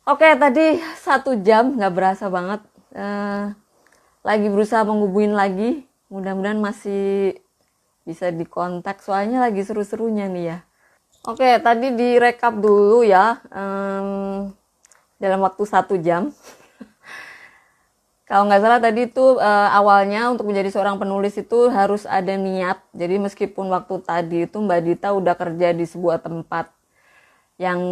Oke, tadi 1 jam nggak berasa banget. Eh, Lagi berusaha menghubungin lagi. Mudah-mudahan masih bisa dikontak. Soalnya lagi seru-serunya nih ya. Oke, tadi direkap dulu ya. Dalam waktu 1 jam. Kalau nggak salah tadi itu awalnya untuk menjadi seorang penulis itu harus ada niat. Jadi meskipun waktu tadi itu Mbak Dita udah kerja di sebuah tempat yang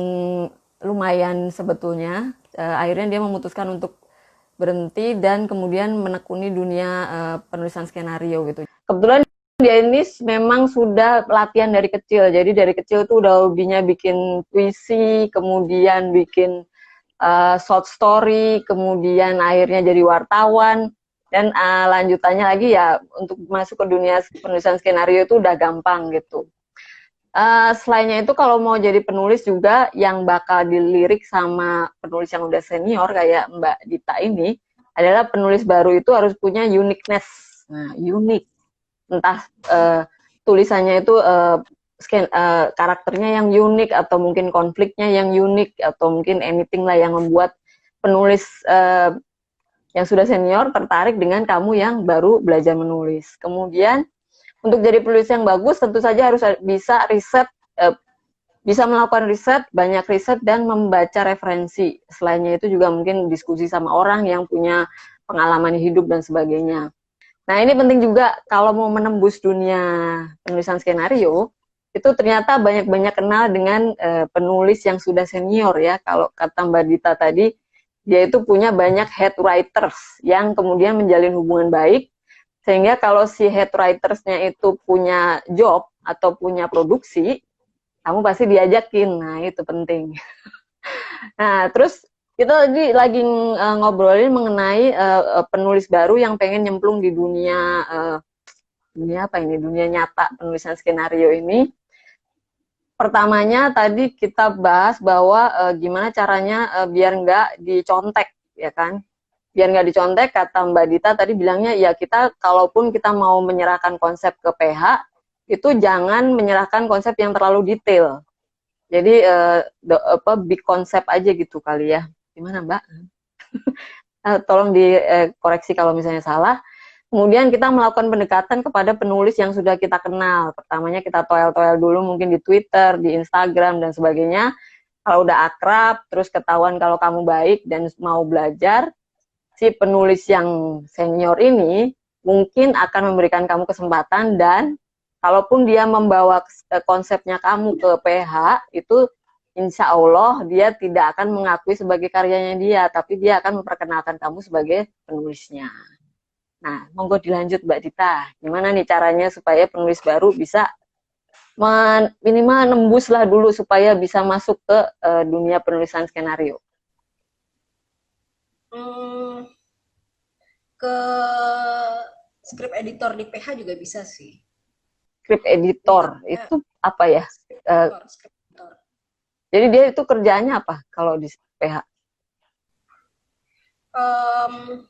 lumayan sebetulnya. Akhirnya dia memutuskan untuk berhenti dan kemudian menekuni dunia penulisan skenario gitu. Kebetulan dia ini memang sudah latihan dari kecil. Jadi dari kecil tuh udah hobinya bikin puisi, kemudian bikin short story, kemudian akhirnya jadi wartawan, dan lanjutannya lagi ya untuk masuk ke dunia penulisan skenario itu udah gampang gitu. Selainnya itu kalau mau jadi penulis juga yang bakal dilirik sama penulis yang udah senior kayak Mbak Dita ini adalah penulis baru itu harus punya uniqueness. Nah, unik. Entah tulisannya itu karakternya yang unik atau mungkin konfliknya yang unik atau mungkin anything lah yang membuat penulis yang sudah senior tertarik dengan kamu yang baru belajar menulis. Kemudian untuk jadi penulis yang bagus tentu saja harus bisa riset, bisa melakukan riset, banyak riset dan membaca referensi. Selainnya itu juga mungkin diskusi sama orang yang punya pengalaman hidup dan sebagainya. Nah ini penting juga kalau mau menembus dunia penulisan skenario, itu ternyata banyak-banyak kenal dengan penulis yang sudah senior ya. Kalau kata Mbak Dita tadi, dia itu punya banyak head writers yang kemudian menjalin hubungan baik, sehingga kalau si head writers-nya itu punya job atau punya produksi, kamu pasti diajakin. Nah itu penting. Nah terus kita lagi ngobrolin mengenai penulis baru yang pengen nyemplung di dunia dunia apa ini, dunia nyata penulisan skenario ini. Pertamanya tadi kita bahas bahwa gimana caranya biar nggak dicontek, ya kan? Biar nggak dicontek, kata Mbak Dita tadi bilangnya ya kita kalaupun kita mau menyerahkan konsep ke PH, itu jangan menyerahkan konsep yang terlalu detail. Jadi big konsep aja gitu kali ya. Gimana Mbak? Tolong dikoreksi kalau misalnya salah. Kemudian kita melakukan pendekatan kepada penulis yang sudah kita kenal. Pertamanya kita toel-toel dulu mungkin di Twitter, di Instagram, dan sebagainya. Kalau udah akrab, terus ketahuan kalau kamu baik dan mau belajar, si penulis yang senior ini mungkin akan memberikan kamu kesempatan dan kalaupun dia membawa konsepnya kamu ke PH, itu insya Allah dia tidak akan mengakui sebagai karyanya dia, tapi dia akan memperkenalkan kamu sebagai penulisnya. Nah, monggo dilanjut Mbak Dita. Gimana nih caranya supaya penulis baru bisa minimal nembus lah dulu supaya bisa masuk ke dunia penulisan skenario. Hmm, ke script editor di PH juga bisa sih. Script editor Misalnya itu apa ya? script Uh, editor, script editor. jadi dia itu kerjaannya apa kalau di PH? Um,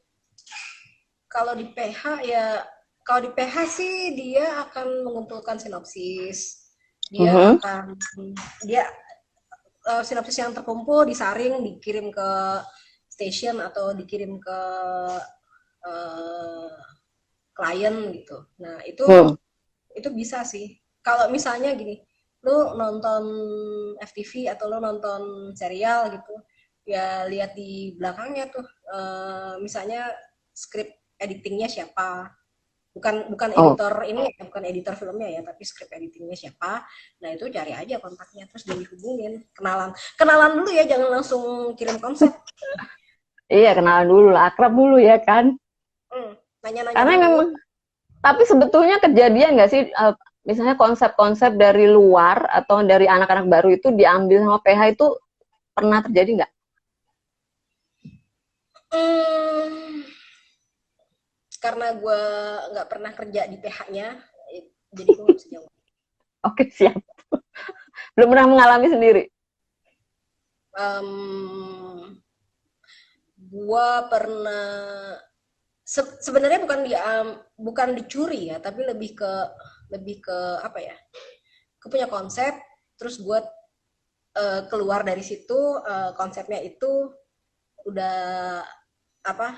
kalau di PH ya, kalau di PH sih dia akan mengumpulkan sinopsis. Dia Mhm. akan dia sinopsis yang terkumpul disaring dikirim ke station atau dikirim ke uh, klien gitu. Nah Hmm. itu bisa sih. Kalau misalnya gini, lu nonton FTV atau lu nonton serial gitu, ya lihat di belakangnya tuh, misalnya script editingnya siapa, bukan Oh, editor ini ya, bukan editor filmnya ya, tapi script editingnya siapa. Nah itu cari aja kontaknya terus dihubungin, kenalan kenalan dulu ya, jangan langsung kirim konsep. iya kenalan dulu lah, akrab dulu ya kan? Nanya-nanya Karena dulu. memang, tapi sebetulnya kejadian nggak sih, misalnya konsep-konsep dari luar atau dari anak-anak baru itu diambil sama PH itu pernah terjadi nggak? Hmm, karena gue nggak pernah kerja di PH-nya, jadi gue nggak bisa jawab. Oke, siap. Belum pernah mengalami sendiri. um, gue pernah sebenarnya bukan dicuri ya, tapi lebih ke apa ya, gue punya konsep terus gue keluar dari situ, konsepnya itu udah apa,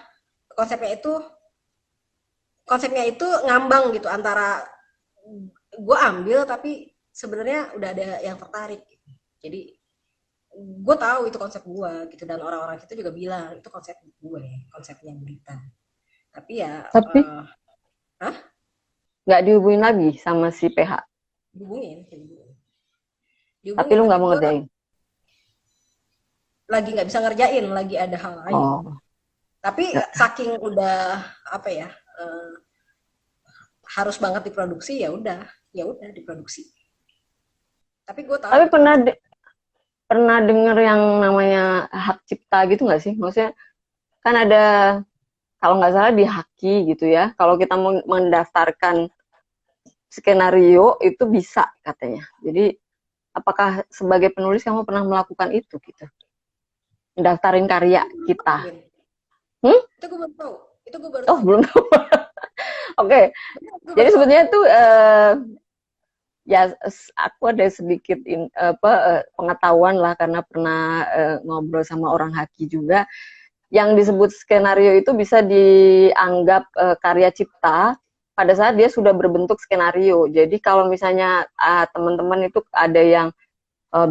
konsepnya itu konsepnya itu ngambang gitu antara gue ambil tapi sebenarnya udah ada yang tertarik gitu. Jadi gue tahu itu konsep gue gitu, dan orang-orang itu juga bilang itu konsep gue, konsepnya berita. Tapi ya Tapi hah? nggak dihubungin lagi sama si PH. Dihubungin, Tapi dihubungin, lu tapi nggak mau gue ngerjain. lagi nggak bisa ngerjain, lagi ada hal lain. Oh, Tapi saking udah apa ya, harus banget diproduksi, ya udah diproduksi. Tapi gue tahu tapi itu konsep. pernah denger yang namanya hak cipta gitu nggak sih? Maksudnya kan ada, kalau nggak salah di Haki gitu ya. Kalau kita mendaftarkan skenario itu bisa katanya. Jadi apakah sebagai penulis kamu pernah melakukan itu gitu? Mendaftarin karya kita. Hmm? Itu gue baru tahu. Itu gue baru Oh, tahu. belum tahu. Oke. Gue Jadi baru tahu. sebetulnya tuh ya aku ada sedikit pengetahuan lah karena pernah ngobrol sama orang Haki juga. Yang disebut skenario itu bisa dianggap karya cipta pada saat dia sudah berbentuk skenario. Jadi kalau misalnya teman-teman itu ada yang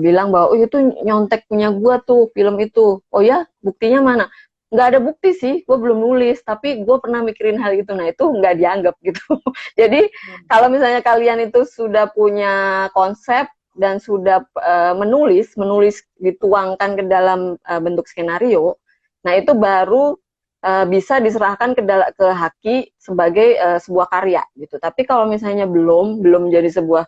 bilang bahwa oh itu nyontek punya gua tuh film itu. Oh ya, buktinya mana? Nggak ada bukti sih, gue belum nulis, tapi gue pernah mikirin hal itu. Nah itu nggak dianggap gitu. Jadi kalau misalnya kalian itu sudah punya konsep dan sudah menulis dituangkan ke dalam bentuk skenario, nah itu baru bisa diserahkan ke Haki sebagai sebuah karya gitu. Tapi kalau misalnya belum jadi sebuah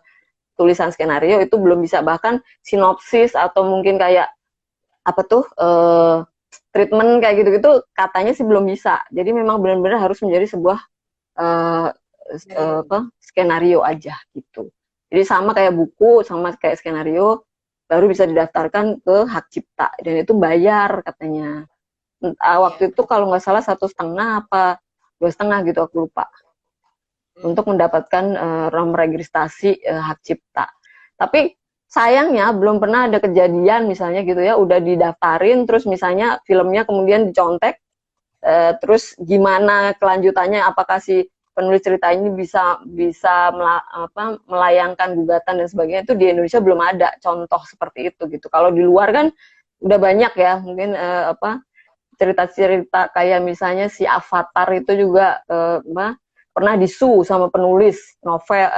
tulisan skenario, itu belum bisa, bahkan sinopsis atau mungkin kayak apa tuh treatment kayak gitu-gitu katanya sih belum bisa. Jadi memang benar-benar harus menjadi sebuah uh, skenario aja gitu. Jadi sama kayak buku, sama kayak skenario, baru bisa didaftarkan ke hak cipta dan itu bayar katanya. Iya. Waktu itu kalau nggak salah 1,5 apa 2,5 gitu, aku lupa, untuk mendapatkan nomor registrasi hak cipta. Tapi sayangnya belum pernah ada kejadian misalnya gitu ya, udah didaftarin terus misalnya filmnya kemudian dicontek, terus gimana kelanjutannya, apakah si penulis cerita ini bisa melayangkan gugatan dan sebagainya, itu di Indonesia belum ada contoh seperti itu gitu. Kalau di luar kan udah banyak ya, mungkin cerita-cerita kayak misalnya si Avatar itu juga pernah disu sama penulis novel,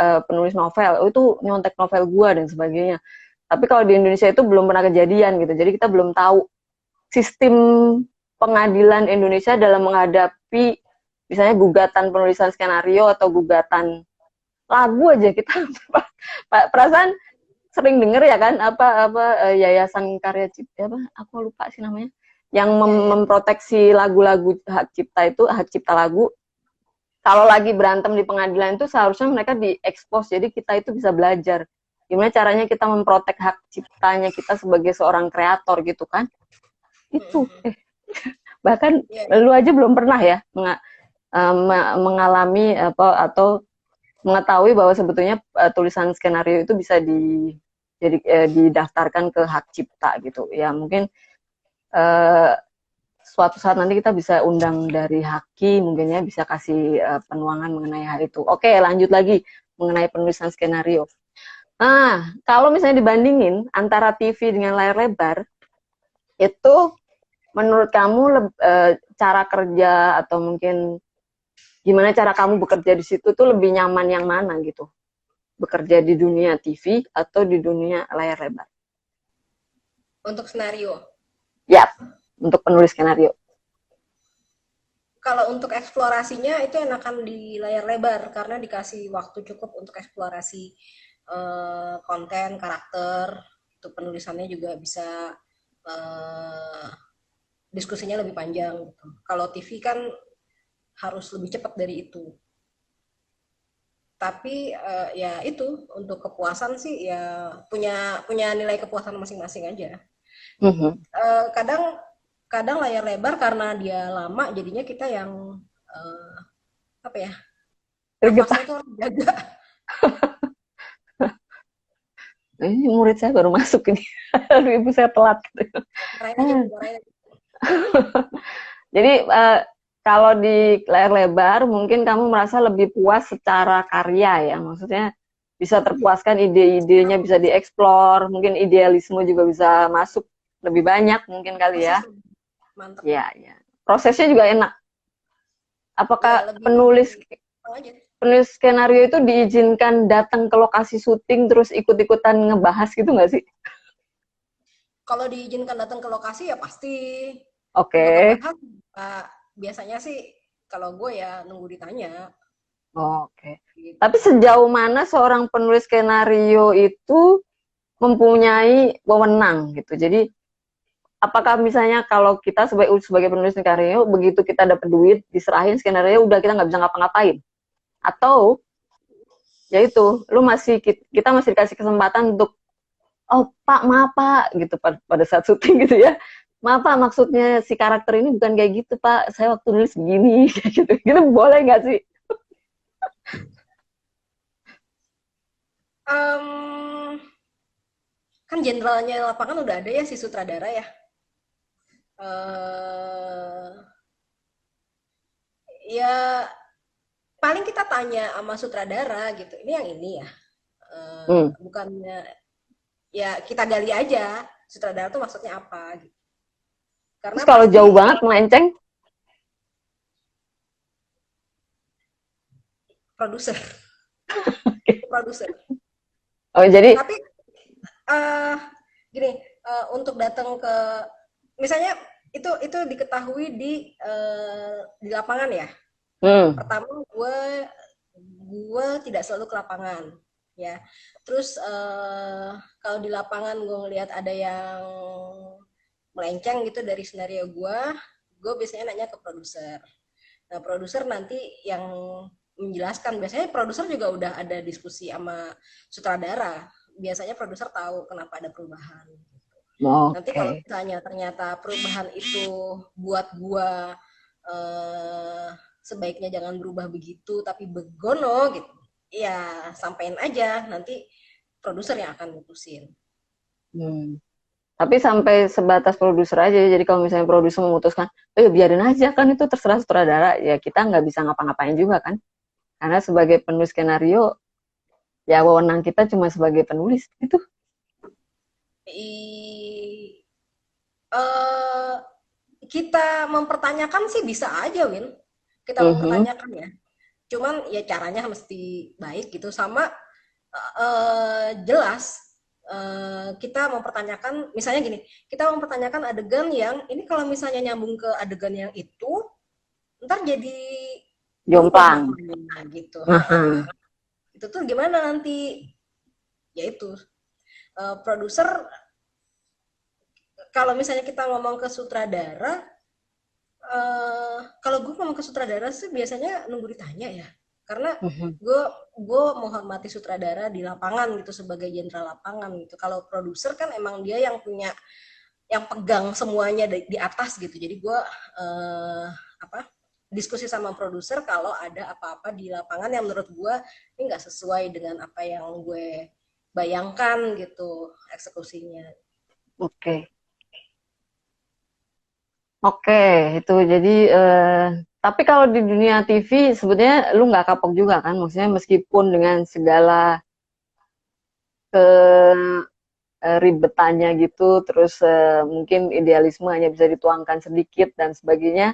oh, itu nyontek novel gua dan sebagainya. Tapi kalau di Indonesia itu belum pernah kejadian gitu. Jadi kita belum tahu sistem pengadilan Indonesia dalam menghadapi misalnya gugatan penulisan skenario atau gugatan lagu aja. Kita perasaan sering denger ya kan, yayasan karya cipta apa, aku lupa sih namanya, yang memproteksi lagu-lagu hak cipta, itu hak cipta lagu. Kalau lagi berantem di pengadilan itu seharusnya mereka diekspos, jadi kita itu bisa belajar gimana caranya kita memprotek hak ciptanya kita sebagai seorang kreator gitu kan. Itu bahkan Iya. lu aja belum pernah ya mengalami atau mengetahui bahwa sebetulnya tulisan skenario itu bisa didaftarkan ke hak cipta gitu ya. Mungkin suatu saat nanti kita bisa undang dari Haki, mungkin ya bisa kasih penuangan mengenai hal itu. Oke, lanjut lagi mengenai penulisan skenario. Nah, kalau misalnya dibandingin antara TV dengan layar lebar, itu menurut kamu cara kerja atau mungkin gimana cara kamu bekerja di situ tuh lebih nyaman yang mana gitu? Bekerja di dunia TV atau di dunia layar lebar? Untuk senario. Ya, untuk penulis skenario. Kalau untuk eksplorasinya itu enakan di layar lebar karena dikasih waktu cukup untuk eksplorasi konten, karakter, itu penulisannya juga bisa eh, diskusinya lebih panjang gitu. Kalau TV kan harus lebih cepat dari itu. Tapi ya itu untuk kepuasan sih ya punya punya nilai kepuasan masing-masing aja. Kadang kadang layar lebar karena dia lama jadinya kita yang eh, apa ya, Greget. nafasnya tuh harus jaga. Ini murid saya baru masuk ini. Ibu saya telat. Gitu. Marahin aja, marahin aja. Jadi kalau di layar lebar mungkin kamu merasa lebih puas secara karya ya, maksudnya bisa terpuaskan ide-idenya bisa dieksplor, mungkin idealisme juga bisa masuk lebih banyak mungkin kali ya. Proses mantep. Ya, ya. Prosesnya juga enak. Ya Apakah lebih penulis aja. penulis skenario itu diizinkan datang ke lokasi syuting terus ikut-ikutan ngebahas gitu nggak sih? Kalau diizinkan datang ke lokasi ya pasti. Oke. Untuk ngebahas, biasanya sih kalau gue ya nunggu ditanya. Oke. Gitu. Tapi sejauh mana seorang penulis skenario itu mempunyai wewenang gitu. Jadi apakah misalnya kalau kita sebagai penulis skenario begitu kita dapat duit diserahin skenario udah kita nggak bisa ngapa-ngapain? Atau ya itu lu masih kita masih dikasih kesempatan untuk oh pak maaf pak gitu pada saat syuting gitu ya, maaf pak maksudnya si karakter ini bukan kayak gitu pak, saya waktu nulis begini gitu gitu boleh nggak sih? Um, kan jenderalnya lapangan udah ada ya si sutradara ya. Uh, ya paling kita tanya sama sutradara gitu. Ini yang ini ya. Bukannya ya kita gali aja sutradara tuh maksudnya apa gitu. Terus Karena kalau pasti jauh banget melenceng produser, produser. oh jadi Tapi uh, gini, untuk datang ke misalnya itu diketahui di lapangan ya. Pertama gue tidak selalu ke lapangan ya. Terus kalau di lapangan gue ngelihat ada yang melenceng gitu dari skenario gue biasanya nanya ke produser. Nah produser nanti yang menjelaskan, biasanya produser juga udah ada diskusi sama sutradara, biasanya produser tahu kenapa ada perubahan. Nanti kalau oke. misalnya ternyata perubahan itu buat gua sebaiknya jangan berubah begitu tapi begono gitu, ya sampein aja, nanti produser yang akan mutusin. Hmm. Tapi sampai sebatas produser aja. Jadi kalau misalnya produser memutuskan, oh ya biarin aja kan itu terserah sutradara. Ya kita nggak bisa ngapa-ngapain juga kan. Karena sebagai penulis skenario, ya wewenang kita cuma sebagai penulis itu. Eh, kita mempertanyakan sih bisa aja, Win. Kita Mhm. mempertanyakan ya. Cuman ya caranya mesti baik gitu, sama jelas. Kita mempertanyakan, misalnya gini, kita mempertanyakan adegan yang ini kalau misalnya nyambung ke adegan yang itu, ntar jadi berubah Jomplang. maknanya gitu. Aha. Itu tuh gimana nanti? Yaitu produser, kalau misalnya kita ngomong ke sutradara, kalau gue ngomong ke sutradara sih biasanya nunggu ditanya ya, karena Mhm. gue gue menghormati sutradara di lapangan gitu sebagai jenderal lapangan gitu. Kalau produser kan emang dia yang punya, yang pegang semuanya di atas gitu. Jadi gue apa diskusi sama produser kalau ada apa-apa di lapangan yang menurut gue ini nggak sesuai dengan apa yang gue bayangkan gitu eksekusinya. Oke. Oke, itu jadi tapi kalau di dunia TV sebetulnya lu nggak kapok juga kan? Maksudnya meskipun dengan segala ke ribetannya gitu, terus mungkin idealisme hanya bisa dituangkan sedikit dan sebagainya.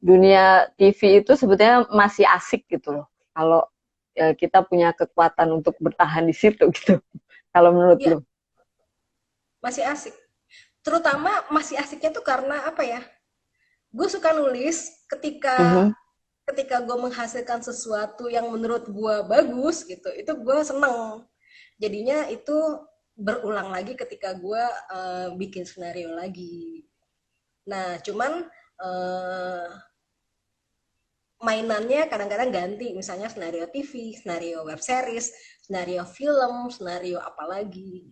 Dunia TV itu sebetulnya masih asik gitu loh. Kalau kita punya kekuatan untuk bertahan di situ gitu. Kalau menurut Iya, lu? masih asik. Terutama masih asiknya tuh karena apa ya? Gue suka nulis ketika Mhm. ketika gue menghasilkan sesuatu yang menurut gue bagus gitu, itu gue seneng. Jadinya itu berulang lagi ketika gue bikin skenario lagi. Nah, cuman uh, mainannya kadang-kadang ganti, misalnya skenario TV, skenario web series, skenario film, skenario apalagi,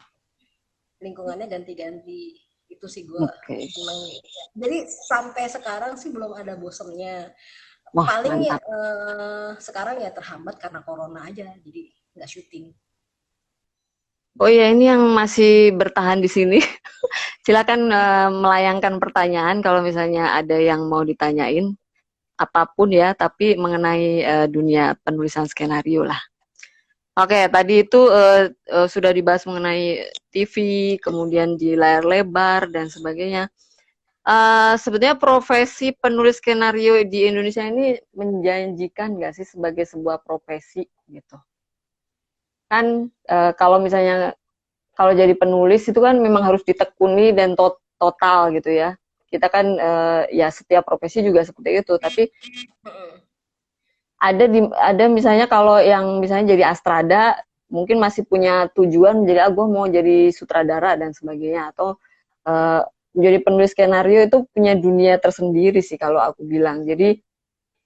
lingkungannya ganti-ganti. Itu sih gue Oke. seneng. Jadi sampai sekarang sih belum ada bosennya. Wah, Paling ya mantap. sekarang ya terhambat karena corona aja, jadi nggak syuting. Oh iya, ini yang masih bertahan di sini. Silakan melayangkan pertanyaan kalau misalnya ada yang mau ditanyain, apapun ya, tapi mengenai dunia penulisan skenario lah. Oke, tadi itu sudah dibahas mengenai TV, kemudian di layar lebar dan sebagainya. Sebetulnya profesi penulis skenario di Indonesia ini menjanjikan nggak sih sebagai sebuah profesi gitu? Kan kalau misalnya kalau jadi penulis itu kan memang harus ditekuni dan total gitu ya. Kita kan ya setiap profesi juga seperti itu, tapi ada misalnya kalau yang misalnya jadi astrada mungkin masih punya tujuan jadi gue mau jadi sutradara dan sebagainya, atau uh, menjadi penulis skenario itu punya dunia tersendiri sih kalau aku bilang. Jadi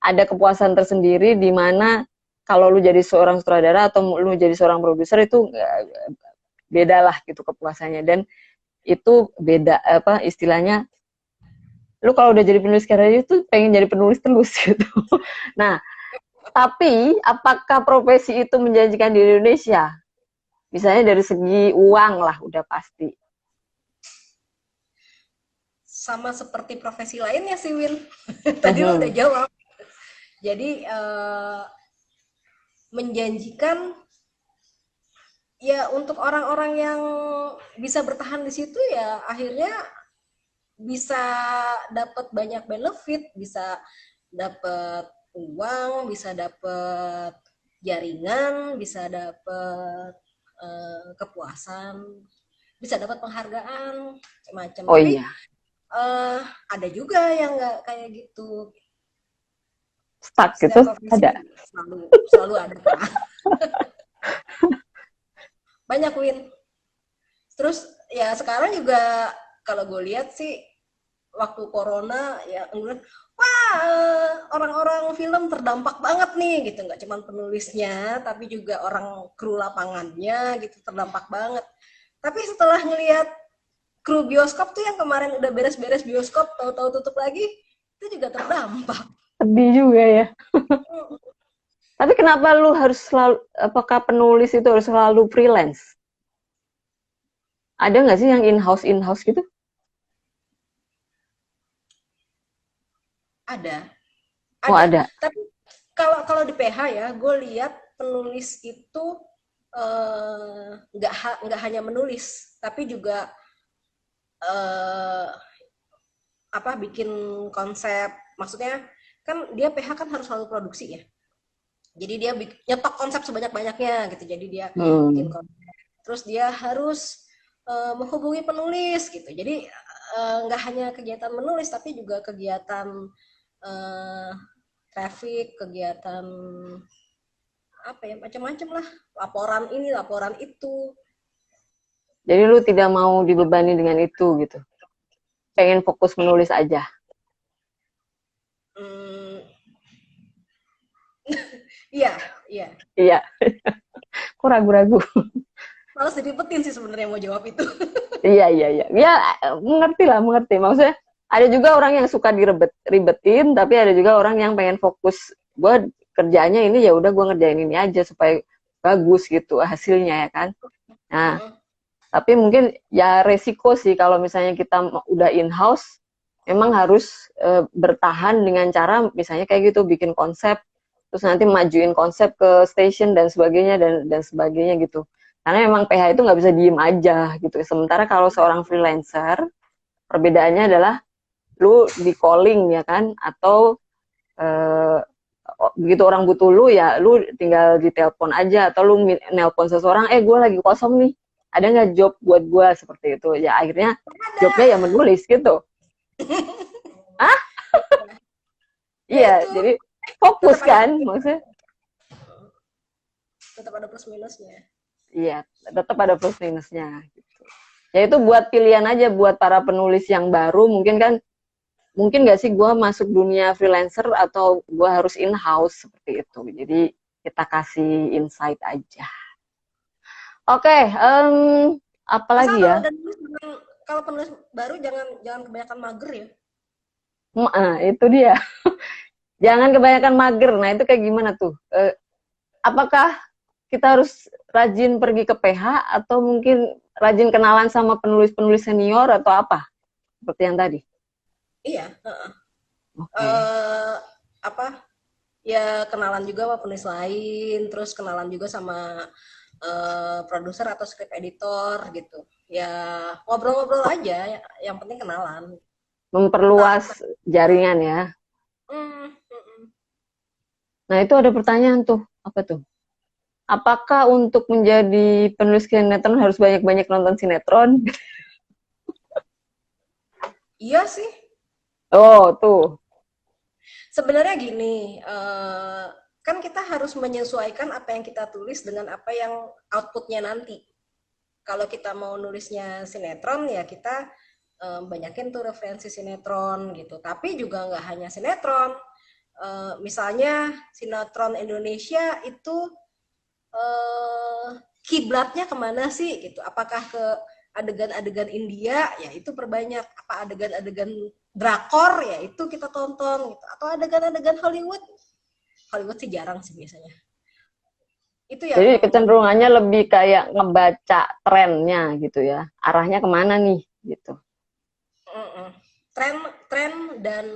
ada kepuasan tersendiri di mana kalau lu jadi seorang sutradara atau lu jadi seorang produser itu beda lah gitu kepuasannya, dan itu beda apa istilahnya, lu kalau udah jadi penulis skenario itu pengen jadi penulis terus gitu. Nah, tapi apakah profesi itu menjanjikan di Indonesia? Misalnya dari segi uang lah udah pasti. Sama seperti profesi lainnya sih, Win. Tadi lo udah Mhm. jawab. Jadi menjanjikan ya untuk orang-orang yang bisa bertahan di situ ya akhirnya bisa dapat banyak benefit, bisa dapat uang, bisa dapat jaringan, bisa dapat kepuasan, bisa dapat penghargaan macam. Oh Tapi iya, ada juga yang nggak kayak gitu. stuck gitu Setiap profesi ada. selalu selalu ada banyak, Win. Terus ya sekarang juga kalau gue lihat sih waktu corona ya kemudian wah orang-orang film terdampak banget nih gitu, nggak cuma penulisnya tapi juga orang kru lapangannya gitu terdampak banget. Tapi setelah ngelihat kru bioskop tuh yang kemarin udah beres-beres bioskop tahu-tahu tutup lagi itu juga terdampak. Sedih juga ya. Tapi kenapa lu harus selalu, apakah penulis itu harus selalu freelance? Ada nggak sih yang in-house gitu? Ada, Oh ada. ada. Tapi kalau kalau di PH ya, gue lihat penulis itu nggak hanya menulis, tapi juga eh, apa bikin konsep. Maksudnya kan dia PH kan harus selalu produksi ya. Jadi dia nyetok konsep sebanyak-banyaknya gitu. Jadi dia bikin Hmm. konsep. Terus dia harus menghubungi penulis gitu. Jadi nggak hanya kegiatan menulis, tapi juga kegiatan eh, traffic, kegiatan apa ya macam-macam lah, laporan ini laporan itu. Jadi lu tidak mau dibebani dengan itu gitu. Pengen fokus menulis aja. Hmm, iya iya, Iya, kok ragu-ragu. malas dilipetin sih sebenarnya mau jawab itu. Iya, iya, iya. Ya, mengerti lah, mengerti. Maksudnya ada juga orang yang suka ribetin, tapi ada juga orang yang pengen fokus. Gue kerjanya ini ya udah gue ngerjain ini aja supaya bagus gitu hasilnya ya kan. Nah, tapi mungkin ya resiko sih kalau misalnya kita udah in-house, memang harus bertahan dengan cara misalnya kayak gitu bikin konsep, terus nanti majuin konsep ke station dan sebagainya dan sebagainya gitu. Karena memang PH itu nggak bisa diem aja gitu. Sementara kalau seorang freelancer, perbedaannya adalah lu di calling ya kan, atau eh, begitu orang butuh lu ya lu tinggal ditelepon aja, atau lu nelpon seseorang, gue lagi kosong nih, ada nggak job buat gue, seperti itu ya, akhirnya jobnya ya menulis gitu. Ah Ya iya, itu jadi fokus tetap kan ada maksudnya. tetap ada plus minusnya. Iya, tetap ada plus minusnya gitu. Ya itu buat pilihan aja buat para penulis yang baru, mungkin kan, mungkin nggak sih gue masuk dunia freelancer atau gue harus in house seperti itu. Jadi kita kasih insight aja. Oke, Asal apalagi kalau ya? udah nulis kalau penulis baru jangan jangan kebanyakan mager ya. Itu dia. Jangan kebanyakan mager. Nah itu kayak gimana tuh? Apakah kita harus rajin pergi ke PH atau mungkin rajin kenalan sama penulis-penulis senior atau apa? Seperti yang tadi. Iya, Oke. apa, ya kenalan juga sama penulis lain, terus kenalan juga sama, produser atau script editor gitu. Ya ngobrol-ngobrol aja, yang penting kenalan. Memperluas jaringan ya. Mmm, mhm. Nah, itu ada pertanyaan tuh. Apa tuh? Apakah untuk menjadi penulis sinetron harus banyak-banyak nonton sinetron? Iya sih, Oh, tuh. sebenarnya gini, kan kita harus menyesuaikan apa yang kita tulis dengan apa yang outputnya nanti. Kalau kita mau nulisnya sinetron, ya kita, banyakin tuh referensi sinetron gitu. Tapi juga nggak hanya sinetron, misalnya sinetron Indonesia itu kiblatnya kemana sih gitu? Apakah ke adegan-adegan India? Ya itu perbanyak. Apa adegan-adegan drakor? Ya itu kita tonton gitu. Atau adegan-adegan Hollywood? Hollywood sih jarang sih biasanya. Itu Jadi yang kecenderungannya lebih kayak ngebaca trennya gitu ya. Arahnya kemana nih gitu. tren tren dan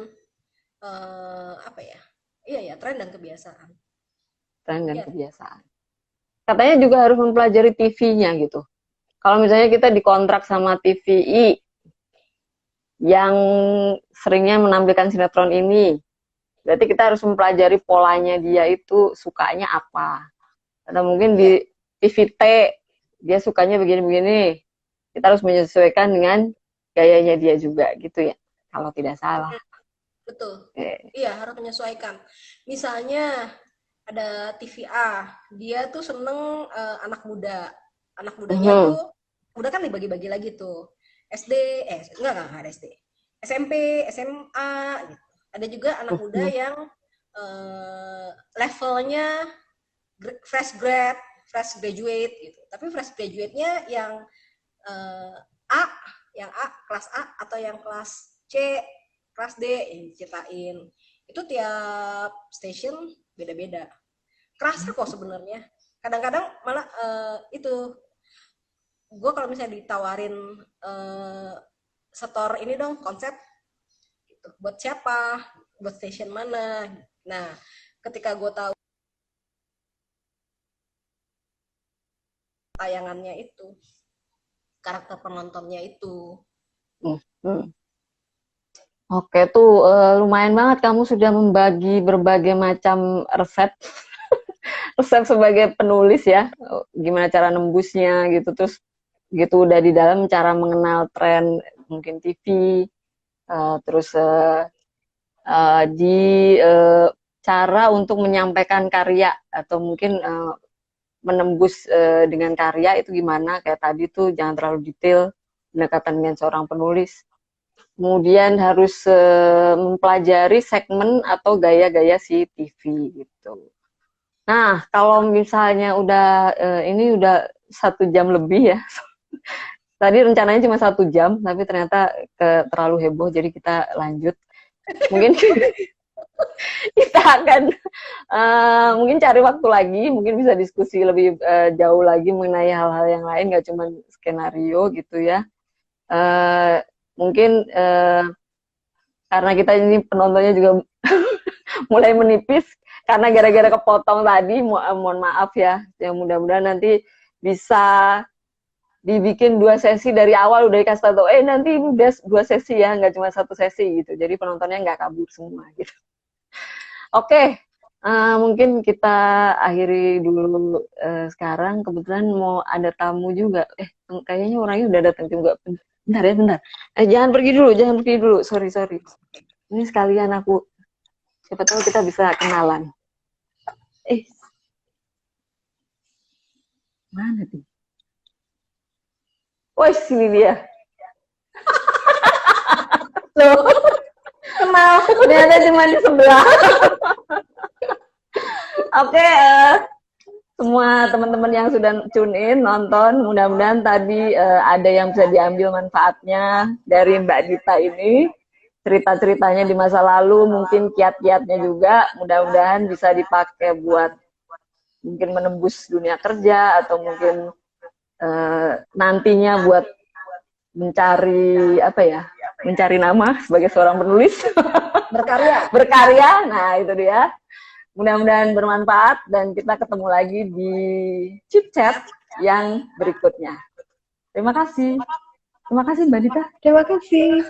apa ya? Iya ya, tren dan kebiasaan. Tren dan Iya. kebiasaan. Katanya juga harus mempelajari TV-nya gitu. Kalau misalnya kita dikontrak sama TVI yang seringnya menampilkan sinetron ini, berarti kita harus mempelajari polanya dia itu sukanya apa. Atau mungkin Iya, di TVT dia sukanya begini-begini. Kita harus menyesuaikan dengan gayanya dia juga gitu ya. Kalau tidak salah. betul. Oke. Iya, harus menyesuaikan. Misalnya ada TVA, dia tuh seneng anak muda. Anak mudanya Mhm. tuh, muda kan dibagi-bagi lagi tuh. SD, enggak ada SD. SMP, SMA, gitu. Ada juga anak muda Mhm. yang levelnya fresh graduate gitu. Tapi fresh graduate-nya yang A, kelas A atau yang kelas C, kelas D yang diceritain. Itu tiap station beda-beda. Kerasa kok sebenarnya. Kadang-kadang malah itu gue kalau misalnya ditawarin setor ini dong konsep gitu. Buat siapa, buat station mana. Nah, ketika gue tahu tayangannya itu, karakter penontonnya itu. Mhm. Oke tuh lumayan banget kamu sudah membagi berbagai macam resep resep sebagai penulis ya. Gimana cara nembusnya gitu terus gitu udah di dalam cara mengenal tren mungkin TV terus di cara untuk menyampaikan karya atau mungkin menembus dengan karya itu gimana kayak tadi tuh jangan terlalu detail pendekatan dengan seorang penulis kemudian harus mempelajari segmen atau gaya-gaya si TV gitu. Nah kalau misalnya udah ini udah 1 jam lebih ya tadi rencananya cuma 1 jam tapi ternyata terlalu heboh jadi kita lanjut mungkin kita akan mungkin cari waktu lagi, mungkin bisa diskusi lebih jauh lagi mengenai hal-hal yang lain, nggak cuma skenario gitu ya. Uh, mungkin karena kita ini penontonnya juga mulai menipis, karena gara-gara kepotong tadi, mohon maaf ya. Yang mudah-mudahan nanti bisa dibikin 2 sesi dari awal udah dikasih tahu, nanti ini udah 2 sesi ya, nggak cuma 1 sesi gitu. Jadi penontonnya nggak kabur semua gitu. Oke, mungkin kita akhiri dulu sekarang. Kebetulan mau ada tamu juga. Kayaknya orangnya udah datang juga. Bentar ya, bentar. Jangan pergi dulu, jangan pergi dulu. Sorry, sorry. Ini sekalian aku, siapa tahu kita bisa kenalan. Eh, mana tuh? Wah, sini dia. Loh, kenal. Ternyata cuma di sebelah. Oke, semua teman-teman yang sudah tune in nonton mudah-mudahan tadi ada yang bisa diambil manfaatnya dari Mbak Dita ini cerita-ceritanya di masa lalu mungkin kiat-kiatnya juga mudah-mudahan bisa dipakai buat mungkin menembus dunia kerja atau mungkin nantinya buat mencari apa ya, mencari nama sebagai seorang penulis. Berkarya. Nah, itu dia. Mudah-mudahan bermanfaat dan kita ketemu lagi di chit chat yang berikutnya. Terima kasih. Terima kasih Mbak Dita. Terima kasih.